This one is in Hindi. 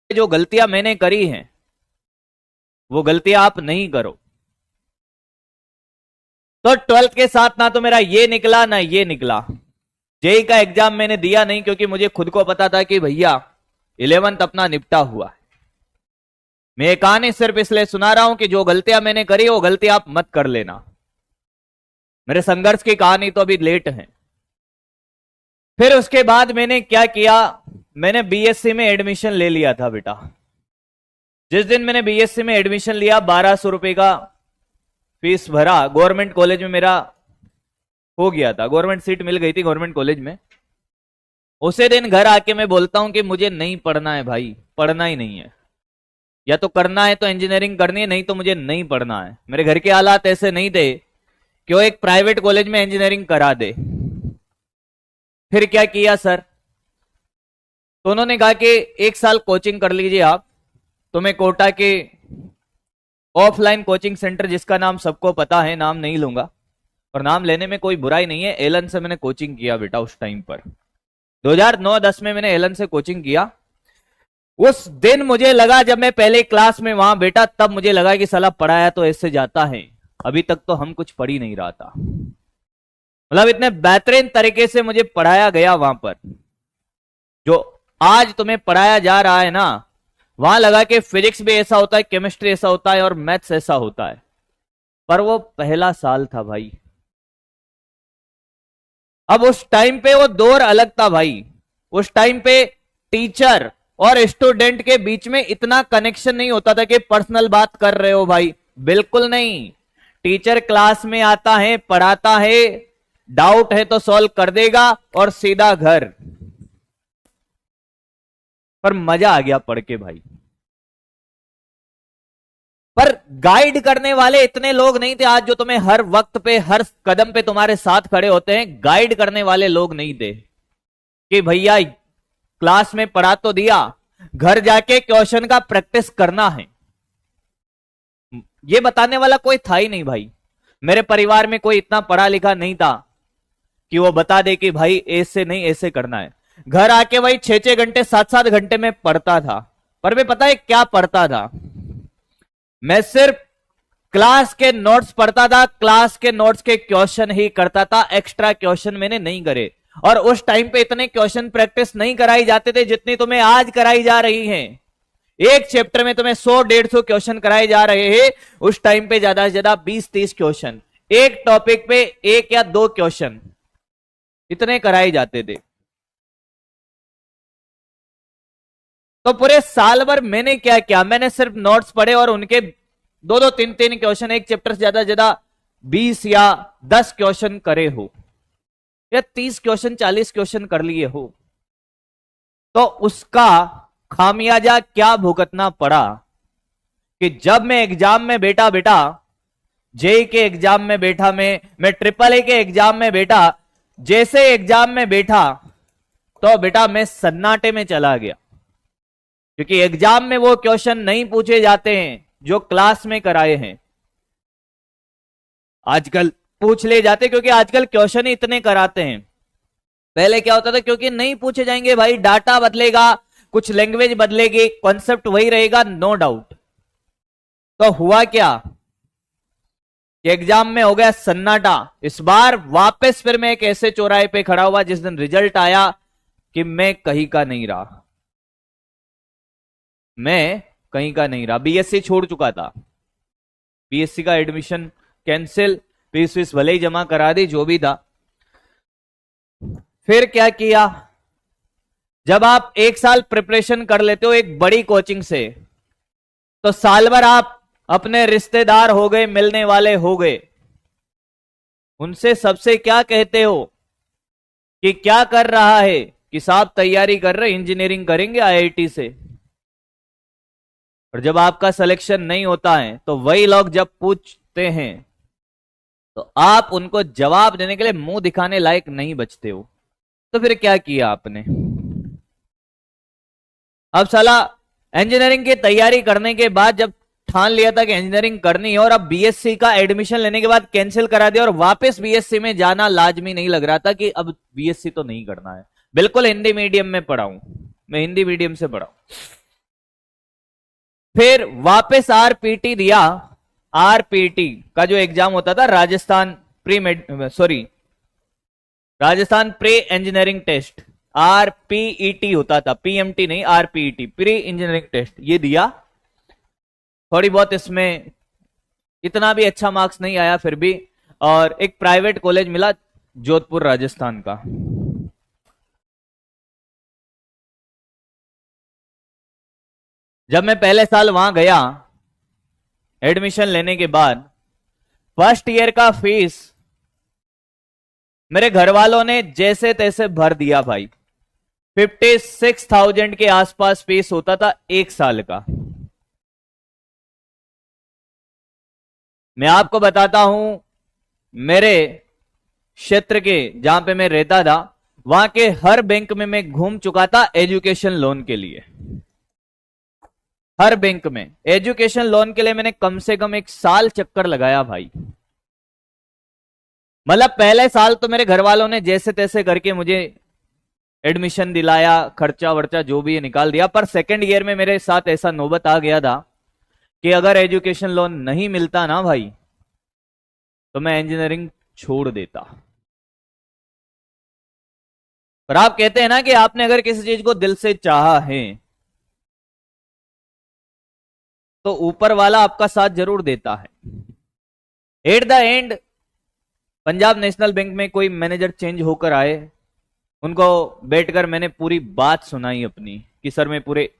जो गलतियां मैंने करी हैं वो गलतियां आप नहीं करो। तो 12th के साथ ना तो मेरा ये निकला ना ये निकला। जेई का एग्जाम मैंने दिया नहीं क्योंकि मुझे खुद को पता था कि भैया 11th अपना निपटा हुआ है। मैं ये कहानी सिर्फ इसलिए सुना रहा हूं कि जो गलतियां मैंने करी वो गलतियां आप मत कर लेना। मेरे संघर्ष की कहानी तो अभी लेट है। फिर उसके बाद मैंने क्या किया, मैंने बीएससी में एडमिशन ले लिया था बेटा। जिस दिन मैंने बीएससी में एडमिशन लिया 1200 रुपए का फीस भरा, गवर्नमेंट कॉलेज में मेरा हो गया था, गवर्नमेंट सीट मिल गई थी गवर्नमेंट कॉलेज में। उसे दिन घर आके मैं बोलता हूं कि मुझे नहीं पढ़ना है भाई, पढ़ना ही नहीं है। या तो करना है तो इंजीनियरिंग करनी है, नहीं तो मुझे नहीं पढ़ना है। मेरे घर के हालात ऐसे नहीं थे कि वो एक प्राइवेट कॉलेज में इंजीनियरिंग करा दे। फिर क्या किया सर, तो उन्होंने कहा कि 1 साल कोचिंग कर लीजिए आप, तुम्हें कोटा के ऑफलाइन कोचिंग सेंटर, जिसका नाम सबको पता है, नाम नहीं लूंगा और नाम लेने में कोई बुराई नहीं है, एलन से मैंने कोचिंग किया बेटा। उस टाइम पर 2009-10 में मैंने एलन से कोचिंग किया। उस दिन मुझे लगा, जब मैं पहले क्लास में वहां बैठा, तब मुझे लगा कि साला पढ़ाया तो ऐसे जाता है, अभी तक तो हम कुछ पढ़ ही नहीं रहा था। मतलब इतने बेहतरीन तरीके से मुझे पढ़ाया गया वहां पर। जो आज तुम्हें पढ़ाया जा रहा है ना, वहां लगा कि फिजिक्स भी ऐसा होता है, केमिस्ट्री ऐसा होता है और मैथ्स ऐसा होता है। पर वो पहला साल था भाई। अब उस टाइम पे वो दौर अलग था भाई। उस टाइम पे टीचर और स्टूडेंट के बीच में इतना कनेक्शन नहीं होता था कि पर्सनल बात कर रहे हो भाई, बिल्कुल नहीं। टीचर क्लास में आता है, पढ़ाता है, डाउट है तो सॉल्व कर देगा और सीधा घर। पर मजा आ गया पढ़ के भाई। पर गाइड करने वाले इतने लोग नहीं थे आज जो तुम्हें हर वक्त पे, हर कदम पे तुम्हारे साथ खड़े होते हैं। गाइड करने वाले लोग नहीं थे कि भैया क्लास में पढ़ा तो दिया, घर जाके क्वेश्चन का प्रैक्टिस करना है, ये बताने वाला कोई था ही नहीं भाई। मेरे परिवार में कोई इतना पढ़ा लिखा नहीं था कि वो बता दे कि भाई ऐसे नहीं ऐसे करना है। घर आके वही 6-6 घंटे 7-7 घंटे में पढ़ता था। पर मैं पता है क्या पढ़ता था, मैं सिर्फ क्लास के नोट्स पढ़ता था, क्लास के नोट्स के क्वेश्चन ही करता था, एक्स्ट्रा क्वेश्चन मैंने नहीं करे। और उस टाइम पे इतने क्वेश्चन प्रैक्टिस नहीं कराई जाते थे जितनी तुम्हें आज कराई जा रही हैं। एक चैप्टर में तुम्हें 100-150 क्वेश्चन कराए जा रहे हैं, उस टाइम पे ज्यादा से ज्यादा 20-30 क्वेश्चन, एक टॉपिक पे 1 या 2 क्वेश्चन, इतने कराए जाते थे। तो पूरे साल भर मैंने क्या किया, मैंने सिर्फ नोट्स पढ़े और उनके 2-2 3-3 क्वेश्चन, एक चैप्टर से ज्यादा 20 या 10 क्वेश्चन करे हो, या 30 क्वेश्चन 40 क्वेश्चन कर लिए हो। तो उसका खामियाजा क्या भुगतना पड़ा कि जब मैं एग्जाम में बेटा जेई के एग्जाम में बैठा, मैं ट्रिपल ए के एग्जाम में बैठा, जैसे एग्जाम में बैठा तो बेटा मैं सन्नाटे में चला गया। क्योंकि एग्जाम में वो क्वेश्चन नहीं पूछे जाते हैं जो क्लास में कराए हैं। आजकल पूछ ले जाते क्योंकि आजकल क्वेश्चन ही इतने कराते हैं। पहले क्या होता था, क्योंकि नहीं पूछे जाएंगे भाई, डाटा बदलेगा, कुछ लैंग्वेज बदलेगी, कॉन्सेप्ट वही रहेगा, नो डाउट। तो हुआ क्या कि एग्जाम में हो गया सन्नाटा। इस बार वापस फिर मैं एक ऐसे चौराहे पे खड़ा हुआ जिस दिन रिजल्ट आया कि मैं कहीं का नहीं रहा, मैं कहीं का नहीं रहा। बीएससी छोड़ चुका था, बीएससी का एडमिशन कैंसिल, फीस भले ही जमा करा दी, जो भी था। फिर क्या किया, जब आप 1 साल प्रिपरेशन कर लेते हो एक बड़ी कोचिंग से, तो साल भर आप अपने रिश्तेदार हो गए, मिलने वाले हो गए, उनसे सबसे क्या कहते हो कि क्या कर रहा है, कि साहब तैयारी कर रहे, इंजीनियरिंग करेंगे आईआईटी से। और जब आपका सिलेक्शन नहीं होता है तो वही लोग जब पूछते हैं तो आप उनको जवाब देने के लिए मुंह दिखाने लायक नहीं बचते हो। तो फिर क्या किया आपने, अब साला इंजीनियरिंग की तैयारी करने के बाद जब ठान लिया था कि इंजीनियरिंग करनी है, और अब बीएससी का एडमिशन लेने के बाद कैंसिल करा दिया और वापस बीएससी में जाना लाजमी नहीं लग रहा था कि अब बीएससी तो नहीं करना है। बिल्कुल हिंदी मीडियम में पढ़ा हूं, मैं हिंदी मीडियम से पढ़ा हूं। फिर वापस आरपीटी दिया। आरपीटी का जो एग्जाम होता था, Rajasthan pre engineering test, rPET होता था, पीएमटी नहीं, आरपीईटी, प्री इंजीनियरिंग टेस्ट, ये दिया। थोड़ी बहुत इसमें इतना भी अच्छा मार्क्स नहीं आया फिर भी, और एक प्राइवेट कॉलेज मिला जोधपुर राजस्थान का। जब मैं पहले साल वहां गया एडमिशन लेने के बाद, फर्स्ट ईयर का फीस मेरे घर वालों ने जैसे तैसे भर दिया भाई। 56,000 के आसपास फीस होता था एक साल का। मैं आपको बताता हूं, मेरे क्षेत्र के जहां पे मैं रहता था, वहां के हर बैंक में मैं घूम चुका था एजुकेशन लोन के लिए। हर बैंक में एजुकेशन लोन के लिए मैंने कम से कम 1 साल चक्कर लगाया भाई। मतलब पहले साल तो मेरे घर वालों ने जैसे तैसे करके मुझे एडमिशन दिलाया, खर्चा वर्चा जो भी है निकाल दिया। पर सेकंड ईयर में मेरे साथ ऐसा नौबत आ गया था कि अगर एजुकेशन लोन नहीं मिलता ना भाई, तो मैं इंजीनियरिंग छोड़ देता। पर आप कहते हैं ना कि आपने अगर किसी चीज को दिल से चाहा है तो ऊपर वाला आपका साथ जरूर देता है। At the end Punjab national bank में कोई मैनेजर चेंज होकर आए, उनको बैठकर मैंने पूरी बात सुनाई अपनी कि सर मैं पूरे